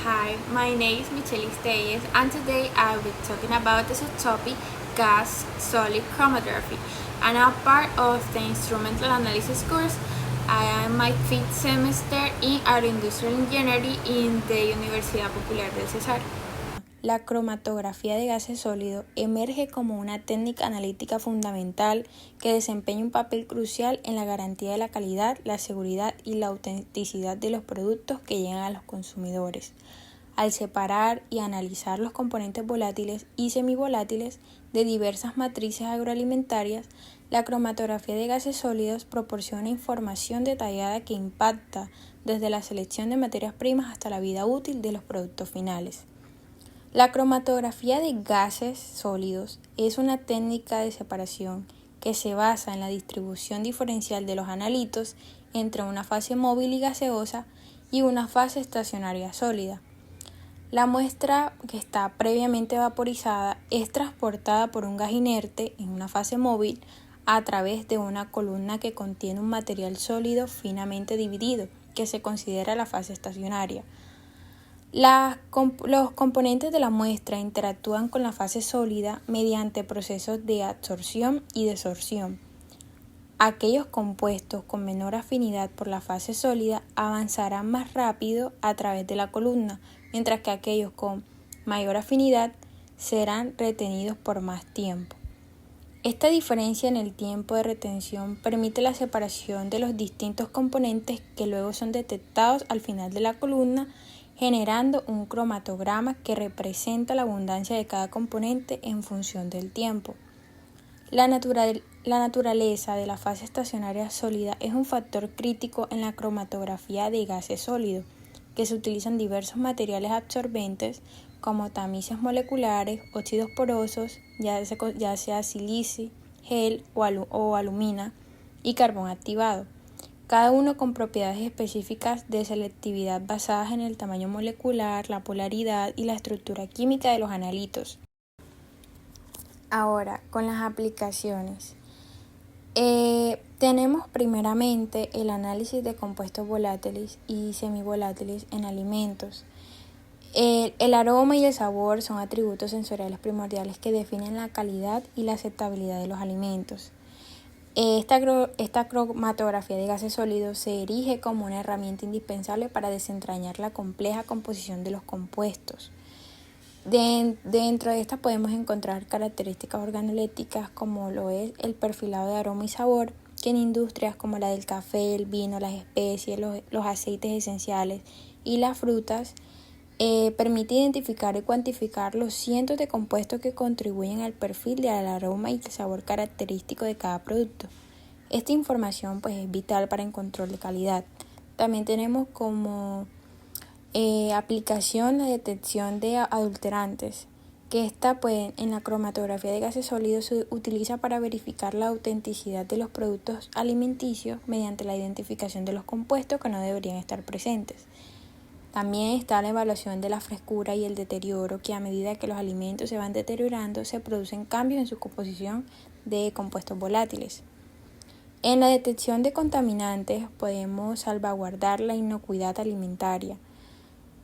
Hi, my name is Michelle Steyes, and today I will be talking about the subtopic gas solid chromatography. And I'm part of the instrumental analysis course. I am my fifth semester in agroindustrial engineering in the Universidad Popular del Cesar. La cromatografía de gases sólidos emerge como una técnica analítica fundamental que desempeña un papel crucial en la garantía de la calidad, la seguridad y la autenticidad de los productos que llegan a los consumidores. Al separar y analizar los componentes volátiles y semivolátiles de diversas matrices agroalimentarias, la cromatografía de gases sólidos proporciona información detallada que impacta desde la selección de materias primas hasta la vida útil de los productos finales. La cromatografía de gases sólidos es una técnica de separación que se basa en la distribución diferencial de los analitos entre una fase móvil y gaseosa y una fase estacionaria sólida. La muestra, que está previamente vaporizada, es transportada por un gas inerte en una fase móvil a través de una columna que contiene un material sólido finamente dividido, que se considera la fase estacionaria. Los componentes de la muestra interactúan con la fase sólida mediante procesos de absorción y desorción. Aquellos compuestos con menor afinidad por la fase sólida avanzarán más rápido a través de la columna, mientras que aquellos con mayor afinidad serán retenidos por más tiempo. Esta diferencia en el tiempo de retención permite la separación de los distintos componentes que luego son detectados al final de la columna, generando un cromatograma que representa la abundancia de cada componente en función del tiempo. La naturaleza de la fase estacionaria sólida es un factor crítico en la cromatografía de gases sólidos, que se utilizan diversos materiales absorbentes como tamices moleculares, óxidos porosos, ya sea silicio, gel o alumina, y carbón activado, cada uno con propiedades específicas de selectividad basadas en el tamaño molecular, la polaridad y la estructura química de los analitos. Ahora, con las aplicaciones. Tenemos primeramente el análisis de compuestos volátiles y semivolátiles en alimentos. El aroma y el sabor son atributos sensoriales primordiales que definen la calidad y la aceptabilidad de los alimentos. Esta cromatografía de gases sólidos se erige como una herramienta indispensable para desentrañar la compleja composición de los compuestos. Dentro de esta podemos encontrar características organolépticas como lo es el perfilado de aroma y sabor, que en industrias como la del café, el vino, las especies, los aceites esenciales y las frutas permite identificar y cuantificar los cientos de compuestos que contribuyen al perfil del aroma y el sabor característico de cada producto. Esta información es vital para el control de calidad. También tenemos como aplicación la detección de adulterantes, que en la cromatografía de gases sólidos se utiliza para verificar la autenticidad de los productos alimenticios mediante la identificación de los compuestos que no deberían estar presentes. También está la evaluación de la frescura y el deterioro, que a medida que los alimentos se van deteriorando se producen cambios en su composición de compuestos volátiles. En la detección de contaminantes podemos salvaguardar la inocuidad alimentaria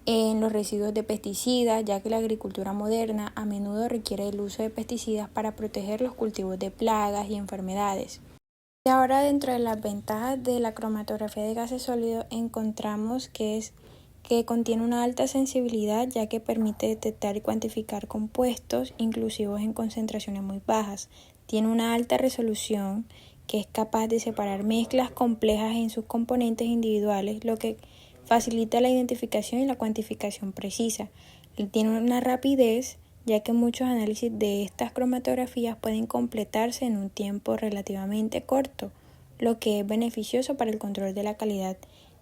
en los residuos de pesticidas, ya que la agricultura moderna a menudo requiere el uso de pesticidas para proteger los cultivos de plagas y enfermedades. Y ahora, dentro de las ventajas de la cromatografía de gases sólidos, encontramos que contiene una alta sensibilidad, ya que permite detectar y cuantificar compuestos inclusivos en concentraciones muy bajas. Tiene una alta resolución, que es capaz de separar mezclas complejas en sus componentes individuales, lo que facilita la identificación y la cuantificación precisa. Tiene una rapidez, ya que muchos análisis de estas cromatografías pueden completarse en un tiempo relativamente corto, lo que es beneficioso para el control de la calidad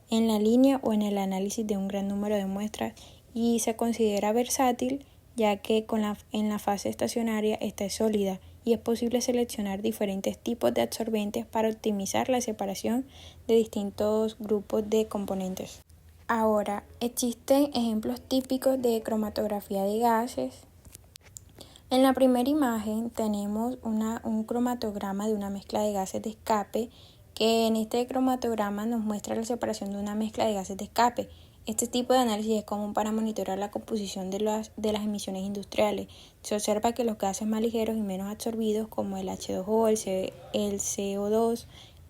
en la línea o en el análisis de un gran número de muestras, y se considera versátil, ya que en la fase estacionaria esta es sólida y es posible seleccionar diferentes tipos de absorbentes para optimizar la separación de distintos grupos de componentes. Ahora, existen ejemplos típicos de cromatografía de gases. En la primera imagen tenemos un cromatograma de una mezcla de gases de escape, que en este cromatograma nos muestra la separación de una mezcla de gases de escape. Este tipo de análisis es común para monitorar la composición de las emisiones industriales. Se observa que los gases más ligeros y menos absorbidos, como el H2O, el CO2,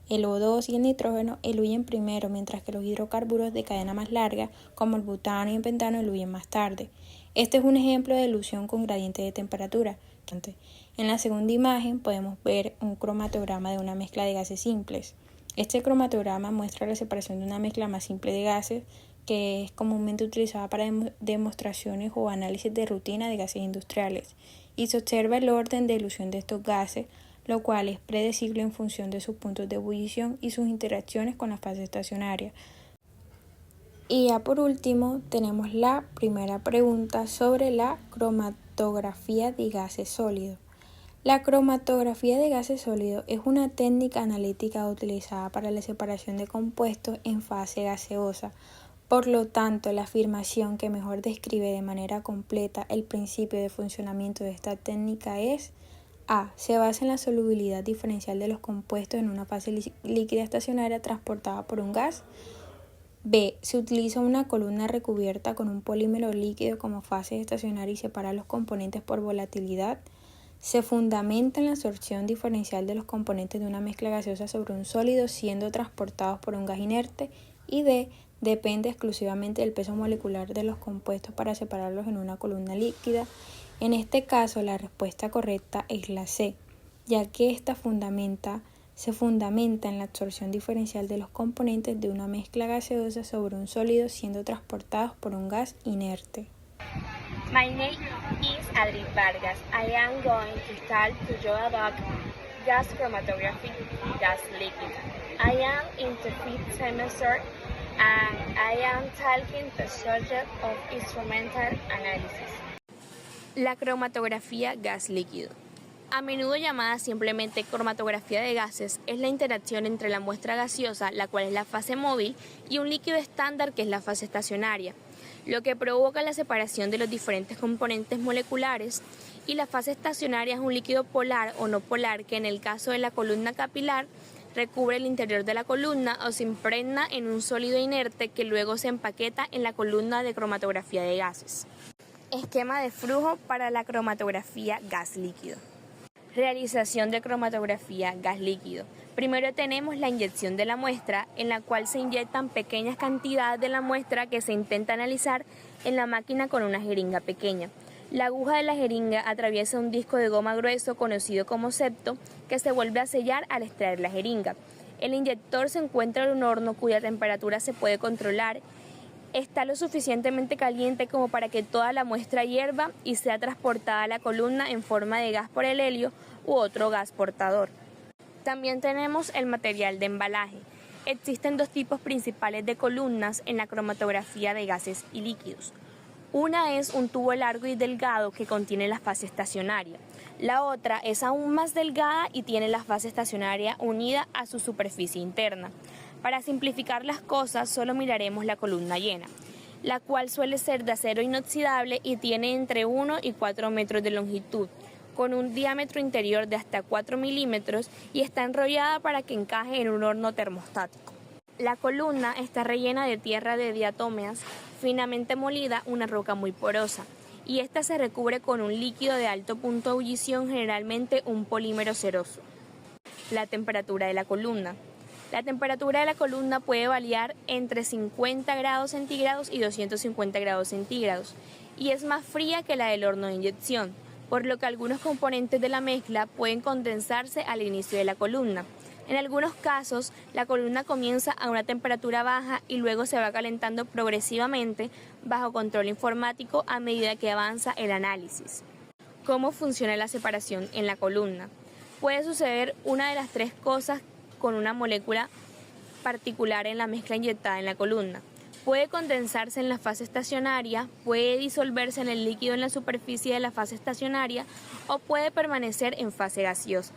el O2 y el nitrógeno, eluyen primero, mientras que los hidrocarburos de cadena más larga, como el butano y el pentano, eluyen más tarde. Este es un ejemplo de elusión con gradiente de temperatura. En la segunda imagen podemos ver un cromatograma de una mezcla de gases simples. Este cromatograma muestra la separación de una mezcla más simple de gases, que es comúnmente utilizada para demostraciones o análisis de rutina de gases industriales, y se observa el orden de elusión de estos gases, lo cual es predecible en función de sus puntos de ebullición y sus interacciones con la fase estacionaria. Y ya por último tenemos la primera pregunta sobre la cromatografía de gases sólidos. La cromatografía de gases sólidos es una técnica analítica utilizada para la separación de compuestos en fase gaseosa. Por lo tanto, la afirmación que mejor describe de manera completa el principio de funcionamiento de esta técnica es: A. Se basa en la solubilidad diferencial de los compuestos en una fase líquida estacionaria transportada por un gas. B. Se utiliza una columna recubierta con un polímero líquido como fase estacionaria y separa los componentes por volatilidad. Se fundamenta en la absorción diferencial de los componentes de una mezcla gaseosa sobre un sólido siendo transportados por un gas inerte. Y D. Depende exclusivamente del peso molecular de los compuestos para separarlos en una columna líquida. En este caso, la respuesta correcta es la C, ya que se fundamenta en la absorción diferencial de los componentes de una mezcla gaseosa sobre un sólido siendo transportados por un gas inerte. My name is Adri Vargas. I am going to talk to you about gas chromatography, gas liquid. I am in the 5th semester and I am taking the subject of instrumental analysis. La cromatografía gas líquido. A menudo llamada simplemente cromatografía de gases, es la interacción entre la muestra gaseosa, la cual es la fase móvil, y un líquido estándar, que es la fase estacionaria, lo que provoca la separación de los diferentes componentes moleculares. Y la fase estacionaria es un líquido polar o no polar que, en el caso de la columna capilar, recubre el interior de la columna o se impregna en un sólido inerte que luego se empaqueta en la columna de cromatografía de gases. Esquema de flujo para la cromatografía gas líquido. Realización de cromatografía gas líquido. Primero tenemos la inyección de la muestra, en la cual se inyectan pequeñas cantidades de la muestra que se intenta analizar en la máquina con una jeringa pequeña. La aguja de la jeringa atraviesa un disco de goma grueso conocido como septo, que se vuelve a sellar al extraer la jeringa. El inyector se encuentra en un horno cuya temperatura se puede controlar. Está lo suficientemente caliente como para que toda la muestra hierva y sea transportada a la columna en forma de gas por el helio u otro gas portador. También tenemos el material de embalaje. Existen dos tipos principales de columnas en la cromatografía de gases y líquidos. Una es un tubo largo y delgado que contiene la fase estacionaria. La otra es aún más delgada y tiene la fase estacionaria unida a su superficie interna. Para simplificar las cosas, solo miraremos la columna llena, la cual suele ser de acero inoxidable y tiene entre 1 y 4 metros de longitud, con un diámetro interior de hasta 4 milímetros y está enrollada para que encaje en un horno termostático. La columna está rellena de tierra de diatómeas finamente molida, una roca muy porosa, y esta se recubre con un líquido de alto punto de ebullición, generalmente un polímero ceroso. La temperatura de la columna. La temperatura de la columna puede variar entre 50 grados centígrados y 250 grados centígrados, y es más fría que la del horno de inyección, por lo que algunos componentes de la mezcla pueden condensarse al inicio de la columna. En algunos casos, la columna comienza a una temperatura baja y luego se va calentando progresivamente bajo control informático a medida que avanza el análisis. ¿Cómo funciona la separación en la columna? Puede suceder una de las tres cosas con una molécula particular en la mezcla inyectada en la columna. Puede condensarse en la fase estacionaria, puede disolverse en el líquido en la superficie de la fase estacionaria o puede permanecer en fase gaseosa.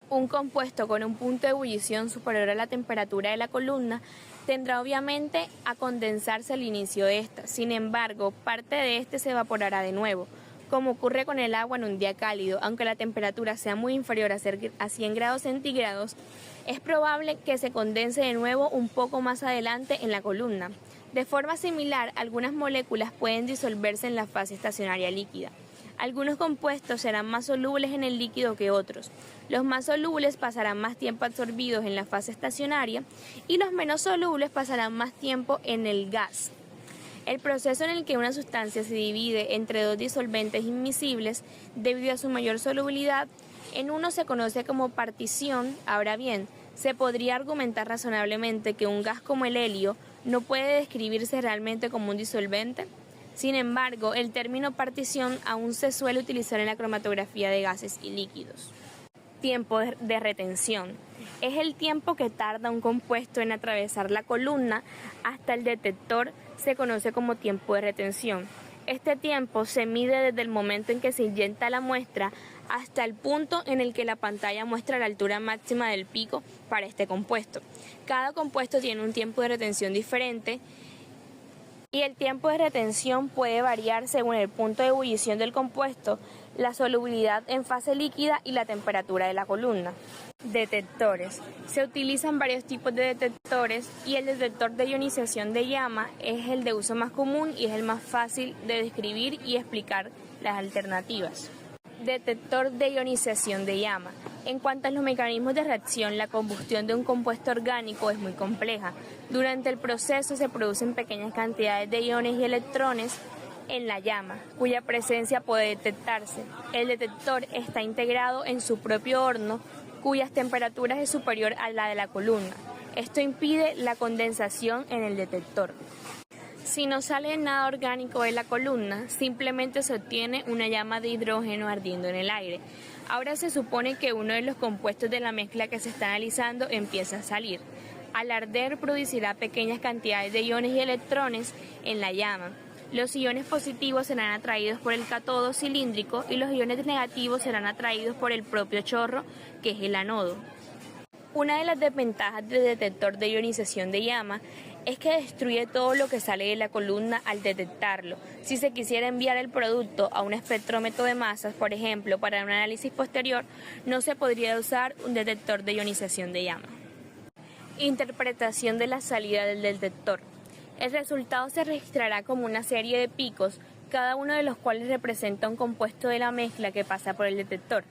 Un compuesto con un punto de ebullición superior a la temperatura de la columna tendrá obviamente a condensarse al inicio de esta. Sin embargo, parte de este se evaporará de nuevo, como ocurre con el agua en un día cálido, aunque la temperatura sea muy inferior a 100 grados centígrados, es probable que se condense de nuevo un poco más adelante en la columna. De forma similar, algunas moléculas pueden disolverse en la fase estacionaria líquida. Algunos compuestos serán más solubles en el líquido que otros. Los más solubles pasarán más tiempo absorbidos en la fase estacionaria y los menos solubles pasarán más tiempo en el gas. El proceso en el que una sustancia se divide entre dos disolventes inmiscibles debido a su mayor solubilidad en uno se conoce como partición. Ahora bien, se podría argumentar razonablemente que un gas como el helio no puede describirse realmente como un disolvente. Sin embargo, el término partición aún se suele utilizar en la cromatografía de gases y líquidos. Tiempo de retención. Es el tiempo que tarda un compuesto en atravesar la columna hasta el detector, se conoce como tiempo de retención. Este tiempo se mide desde el momento en que se inyecta la muestra hasta el punto en el que la pantalla muestra la altura máxima del pico para este compuesto. Cada compuesto tiene un tiempo de retención diferente y el tiempo de retención puede variar según el punto de ebullición del compuesto, la solubilidad en fase líquida y la temperatura de la columna. Detectores. Se utilizan varios tipos de detectores y el detector de ionización de llama es el de uso más común y es el más fácil de describir y explicar las alternativas. Detector de ionización de llama. En cuanto a los mecanismos de reacción, la combustión de un compuesto orgánico es muy compleja. Durante el proceso se producen pequeñas cantidades de iones y electrones en la llama, cuya presencia puede detectarse. El detector está integrado en su propio horno, cuyas temperaturas es superior a la de la columna. Esto impide la condensación en el detector. Si no sale nada orgánico de la columna, simplemente se obtiene una llama de hidrógeno ardiendo en el aire. Ahora se supone que uno de los compuestos de la mezcla que se está analizando empieza a salir. Al arder producirá pequeñas cantidades de iones y electrones en la llama. Los iones positivos serán atraídos por el cátodo cilíndrico y los iones negativos serán atraídos por el propio chorro, que es el ánodo. Una de las desventajas del detector de ionización de llama es que destruye todo lo que sale de la columna al detectarlo. Si se quisiera enviar el producto a un espectrómetro de masas, por ejemplo, para un análisis posterior, no se podría usar un detector de ionización de llama. Interpretación de la salida del detector. El resultado se registrará como una serie de picos, cada uno de los cuales representa un compuesto de la mezcla que pasa por el detector.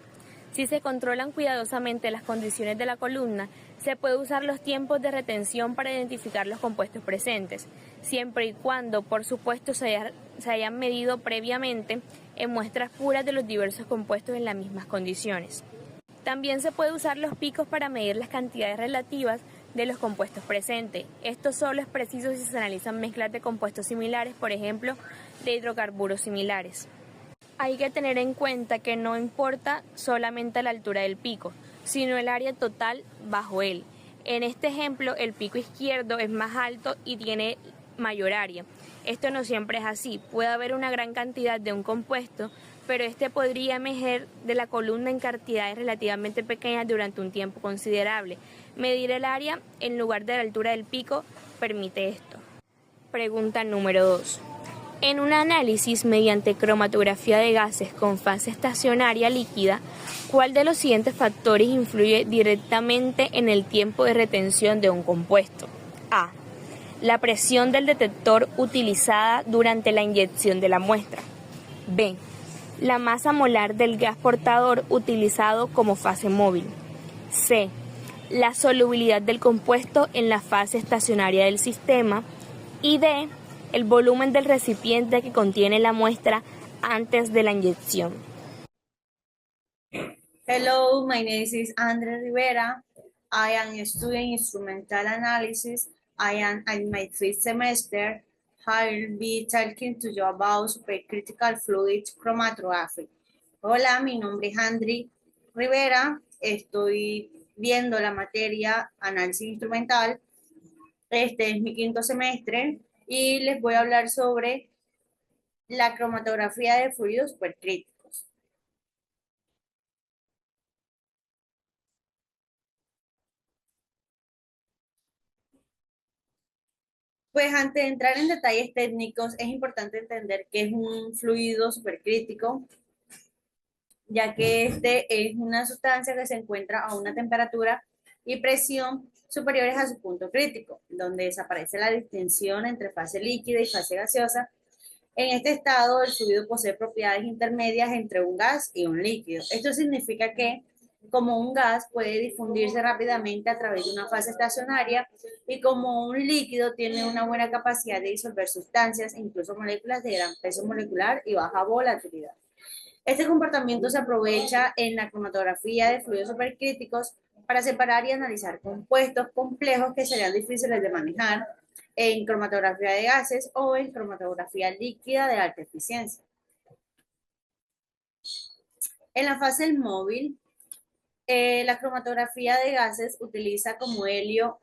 Si se controlan cuidadosamente las condiciones de la columna, se puede usar los tiempos de retención para identificar los compuestos presentes, siempre y cuando, por supuesto, se hayan medido previamente en muestras puras de los diversos compuestos en las mismas condiciones. También se puede usar los picos para medir las cantidades relativas de los compuestos presentes. Esto solo es preciso si se analizan mezclas de compuestos similares, por ejemplo, de hidrocarburos similares. Hay que tener en cuenta que no importa solamente la altura del pico, sino el área total bajo él. En este ejemplo, el pico izquierdo es más alto y tiene mayor área. Esto no siempre es así. Puede haber una gran cantidad de un compuesto, pero este podría emerger de la columna en cantidades relativamente pequeñas durante un tiempo considerable. Medir el área en lugar de la altura del pico permite esto. Pregunta número 2. En un análisis mediante cromatografía de gases con fase estacionaria líquida, ¿cuál de los siguientes factores influye directamente en el tiempo de retención de un compuesto? A. La presión del detector utilizada durante la inyección de la muestra. B. La masa molar del gas portador utilizado como fase móvil. C. La solubilidad del compuesto en la fase estacionaria del sistema. Y D. El volumen del recipiente que contiene la muestra antes de la inyección. Hello, my name is Andre Rivera. I am studying instrumental analysis. I am in my fifth semester. I'll be talking to you about supercritical fluid chromatography. Hola, mi nombre es Andre Rivera. Estoy viendo la materia análisis instrumental. Este es mi quinto semestre y les voy a hablar sobre la cromatografía de fluidos supercríticos. Pues antes de entrar en detalles técnicos, es importante entender que es un fluido supercrítico, ya que este es una sustancia que se encuentra a una temperatura y presión superiores a su punto crítico, donde desaparece la distinción entre fase líquida y fase gaseosa. En este estado, el fluido posee propiedades intermedias entre un gas y un líquido. Esto significa que, como un gas puede difundirse rápidamente a través de una fase estacionaria y como un líquido tiene una buena capacidad de disolver sustancias, incluso moléculas de gran peso molecular y baja volatilidad. Este comportamiento se aprovecha en la cromatografía de fluidos supercríticos para separar y analizar compuestos complejos que serían difíciles de manejar en cromatografía de gases o en cromatografía líquida de alta eficiencia. En la fase móvil, la cromatografía de gases utiliza como helio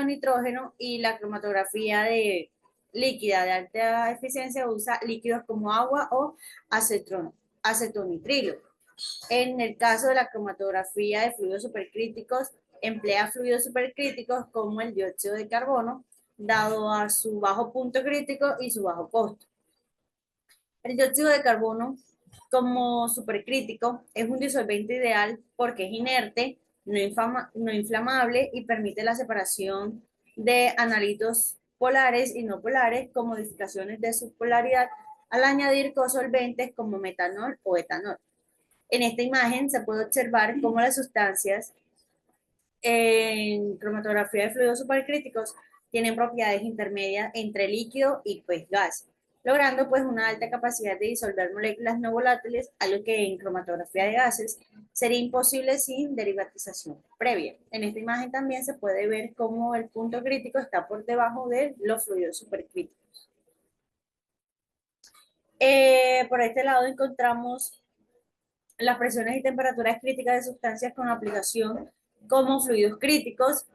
nitrógeno, y la cromatografía de líquida de alta eficiencia usa líquidos como agua o acetonitrilo. En el caso de la cromatografía de fluidos supercríticos, emplea fluidos supercríticos como el dióxido de carbono, dado a su bajo punto crítico y su bajo costo. El dióxido de carbono, como supercrítico, es un disolvente ideal porque es inerte, no inflamable y permite la separación de analitos polares y no polares con modificaciones de su polaridad al añadir cosolventes como metanol o etanol. En esta imagen se puede observar cómo las sustancias en cromatografía de fluidos supercríticos tienen propiedades intermedias entre líquido y pues gas, logrando pues una alta capacidad de disolver moléculas no volátiles, algo que en cromatografía de gases sería imposible sin derivatización previa. En esta imagen también se puede ver cómo el punto crítico está por debajo de los fluidos supercríticos. Por este lado encontramos las presiones y temperaturas críticas de sustancias con aplicación como fluidos críticos.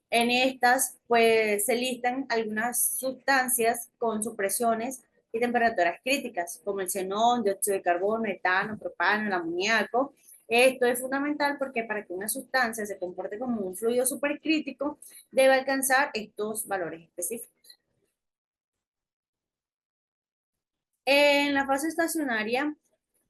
En estas, pues, se listan algunas sustancias con sus presiones y temperaturas críticas, como el xenón, dióxido de carbono, etano, propano, el amoníaco. Esto es fundamental porque para que una sustancia se comporte como un fluido supercrítico, debe alcanzar estos valores específicos. En la fase estacionaria,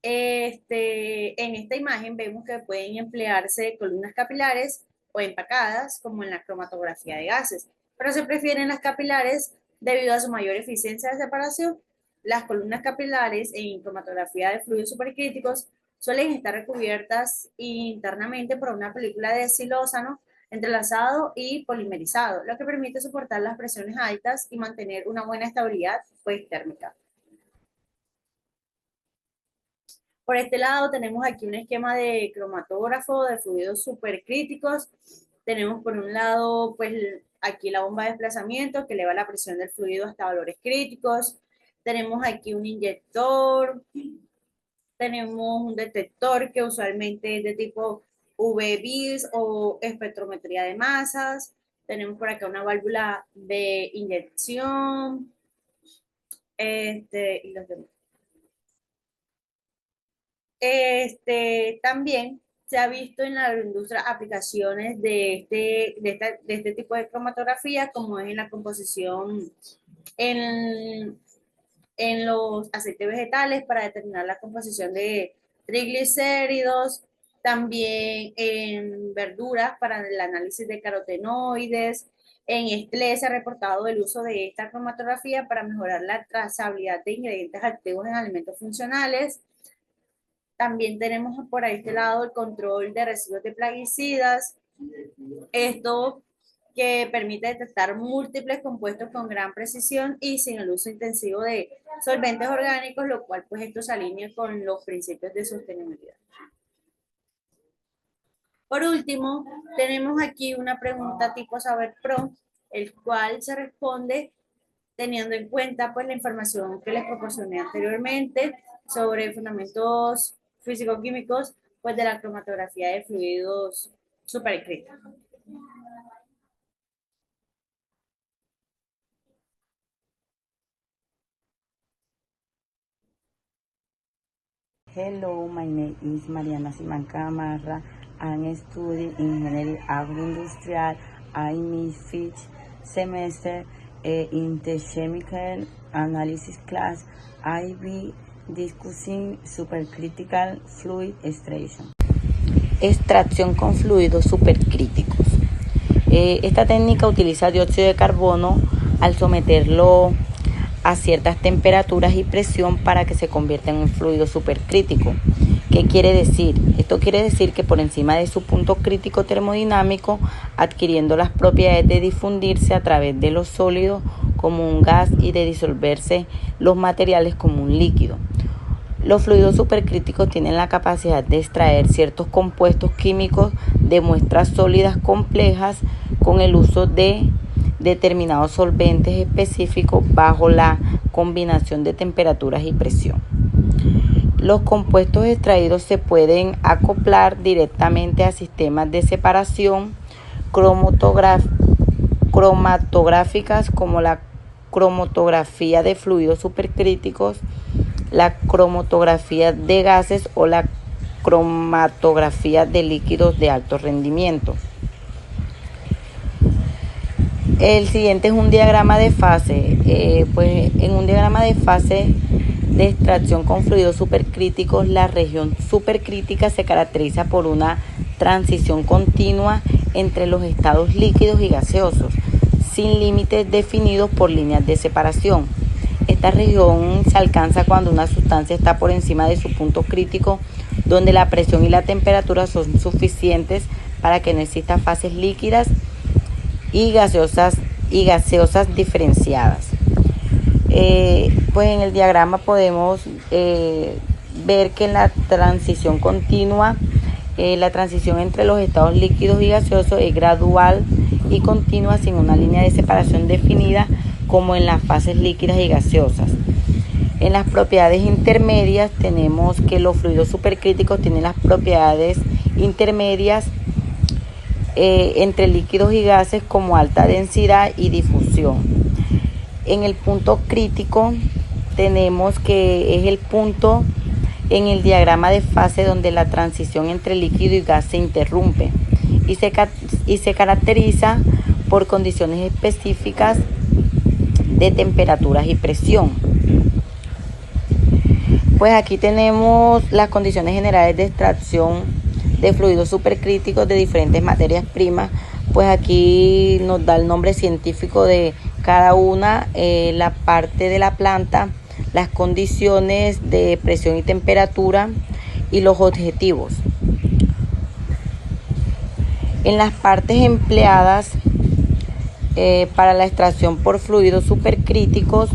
en esta imagen vemos que pueden emplearse columnas capilares o empacadas, como en la cromatografía de gases, pero se prefieren las capilares debido a su mayor eficiencia de separación. Las columnas capilares en cromatografía de fluidos supercríticos suelen estar recubiertas internamente por una película de silósano entrelazado y polimerizado, lo que permite soportar las presiones altas y mantener una buena estabilidad pues, térmica. Por este lado tenemos aquí un esquema de cromatógrafo de fluidos supercríticos. Tenemos por un lado, pues aquí la bomba de desplazamiento que eleva la presión del fluido hasta valores críticos. Tenemos aquí un inyector. Tenemos un detector que usualmente es de tipo UV-Vis o espectrometría de masas. Tenemos por acá una válvula de inyección. Y los demás. También se ha visto en la industria aplicaciones de este tipo de cromatografía, como es en la composición en, en los aceites vegetales para determinar la composición de triglicéridos, también en verduras para el análisis de carotenoides. En Nestlé se ha reportado el uso de esta cromatografía para mejorar la trazabilidad de ingredientes activos en alimentos funcionales. También tenemos por este lado el control de residuos de plaguicidas. Esto que permite detectar múltiples compuestos con gran precisión y sin el uso intensivo de solventes orgánicos, lo cual pues esto se alinea con los principios de sostenibilidad. Por último, tenemos aquí una pregunta tipo Saber Pro, el cual se responde teniendo en cuenta pues la información que les proporcioné anteriormente sobre fundamentos físico-químicos pues de la cromatografía de fluidos supercríticos. Hello, my name is Mariana Simán Camarra. I'm studying Engineering Agroindustrial. I'm Miss Fitch semester in the chemical analysis class, I will discussing supercritical fluid extraction. Extracción con fluidos supercríticos. Esta técnica utiliza dióxido de carbono al someterlo a ciertas temperaturas y presión para que se convierta en un fluido supercrítico. ¿Qué quiere decir? Esto quiere decir que por encima de su punto crítico termodinámico, adquiriendo las propiedades de difundirse a través de los sólidos como un gas y de disolverse los materiales como un líquido. Los fluidos supercríticos tienen la capacidad de extraer ciertos compuestos químicos de muestras sólidas complejas con el uso de determinados solventes específicos bajo la combinación de temperaturas y presión. Los compuestos extraídos se pueden acoplar directamente a sistemas de separación cromatográficas como la cromatografía de fluidos supercríticos, la cromatografía de gases o la cromatografía de líquidos de alto rendimiento. El siguiente es un diagrama de fase. En un diagrama de fase de extracción con fluidos supercríticos, la región supercrítica se caracteriza por una transición continua entre los estados líquidos y gaseosos, sin límites definidos por líneas de separación. Esta región se alcanza cuando una sustancia está por encima de su punto crítico, donde la presión y la temperatura son suficientes para que no existan fases líquidas y gaseosas diferenciadas. Pues en el diagrama podemos ver que en la transición continua, la transición entre los estados líquidos y gaseosos es gradual y continua sin una línea de separación definida como en las fases líquidas y gaseosas. En las propiedades intermedias tenemos que los fluidos supercríticos tienen las propiedades intermedias entre líquidos y gases como alta densidad y difusión. En el punto crítico tenemos que es el punto en el diagrama de fase donde la transición entre líquido y gas se interrumpe y se caracteriza por condiciones específicas de temperaturas y presión. Pues aquí tenemos las condiciones generales de extracción de fluidos supercríticos de diferentes materias primas. Pues aquí nos da el nombre científico de cada una, la parte de la planta, las condiciones de presión y temperatura y los objetivos. En las partes empleadas para la extracción por fluidos supercríticos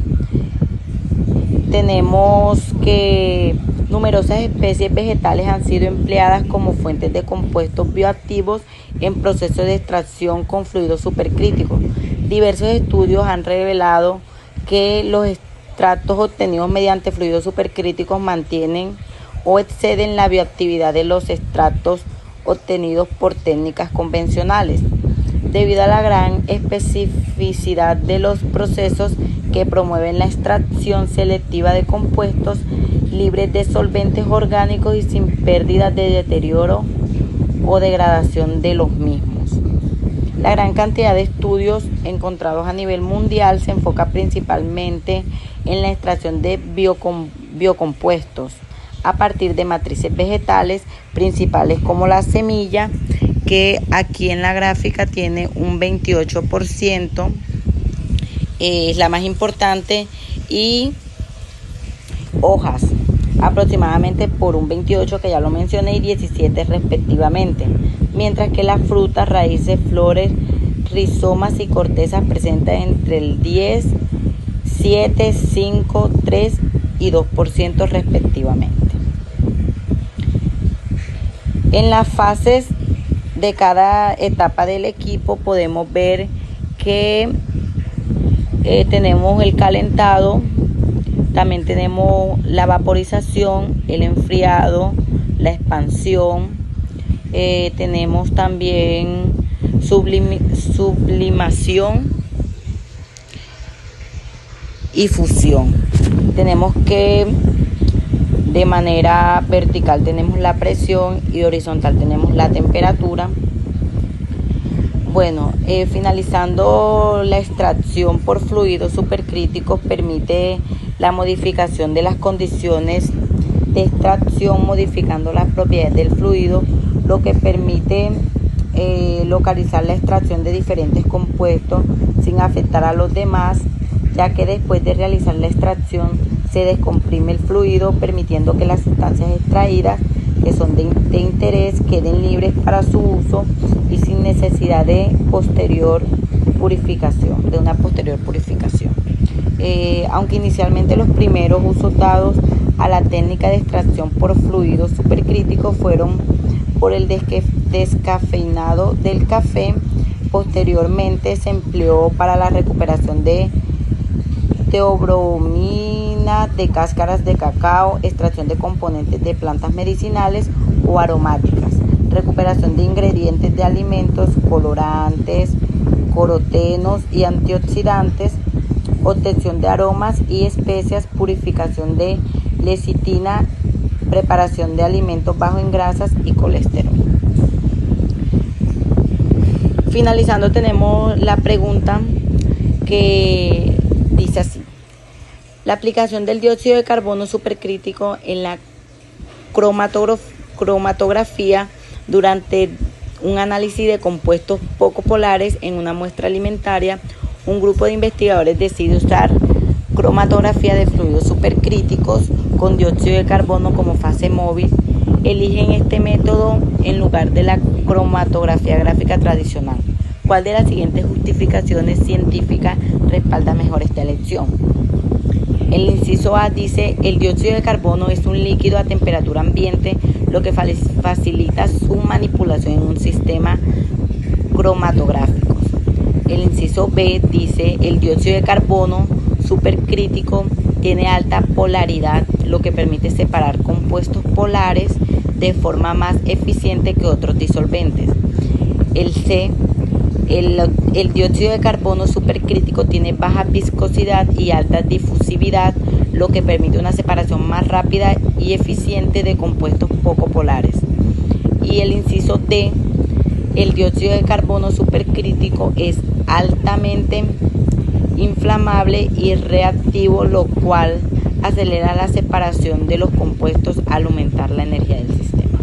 tenemos que numerosas especies vegetales han sido empleadas como fuentes de compuestos bioactivos en procesos de extracción con fluidos supercríticos. Diversos estudios han revelado que los extractos obtenidos mediante fluidos supercríticos mantienen o exceden la bioactividad de los extractos obtenidos por técnicas convencionales, debido a la gran especificidad de los procesos que promueven la extracción selectiva de compuestos libres de solventes orgánicos y sin pérdida de deterioro o degradación de los mismos. La gran cantidad de estudios encontrados a nivel mundial se enfoca principalmente en la extracción de biocompuestos a partir de matrices vegetales principales como la semilla, que aquí en la gráfica tiene un 28%, es la más importante, y hojas aproximadamente por un 28%, que ya lo mencioné, y 17% respectivamente, mientras que las frutas, raíces, flores, rizomas y cortezas presentan entre el 10, 7, 5, 3 y 2% respectivamente. En las fases de cada etapa del equipo podemos ver que tenemos el calentado, también tenemos la vaporización, el enfriado, la expansión, tenemos también sublimación y fusión. Tenemos que de manera vertical tenemos la presión y horizontal tenemos la temperatura. Bueno, finalizando, la extracción por fluidos supercríticos permite la modificación de las condiciones de extracción, modificando las propiedades del fluido, lo que permite localizar la extracción de diferentes compuestos sin afectar a los demás, ya que después de realizar la extracción se descomprime el fluido, permitiendo que las sustancias extraídas que son de interés queden libres para su uso y sin necesidad de una posterior purificación. Aunque inicialmente los primeros usos dados a la técnica de extracción por fluidos supercríticos fueron por el descafeinado del café, posteriormente se empleó para la recuperación de teobromina de cáscaras de cacao, extracción de componentes de plantas medicinales o aromáticas, recuperación de ingredientes de alimentos, colorantes, carotenos y antioxidantes, obtención de aromas y especias, purificación de lecitina, preparación de alimentos bajos en grasas y colesterol. Finalizando, tenemos la pregunta que dice así: la aplicación del dióxido de carbono supercrítico en la cromatografía durante un análisis de compuestos poco polares en una muestra alimentaria. Un grupo de investigadores decide usar cromatografía de fluidos supercríticos con dióxido de carbono como fase móvil. Eligen este método en lugar de la cromatografía gráfica tradicional. ¿Cuál de las siguientes justificaciones científicas respalda mejor esta elección? El inciso A dice: el dióxido de carbono es un líquido a temperatura ambiente, lo que facilita su manipulación en un sistema cromatográfico. El inciso B dice: el dióxido de carbono supercrítico tiene alta polaridad, lo que permite separar compuestos polares de forma más eficiente que otros disolventes. El C: el dióxido de carbono supercrítico tiene baja viscosidad y alta difusividad, lo que permite una separación más rápida y eficiente de compuestos poco polares. Y el inciso D: el dióxido de carbono supercrítico es altamente inflamable y reactivo, lo cual acelera la separación de los compuestos al aumentar la energía del sistema.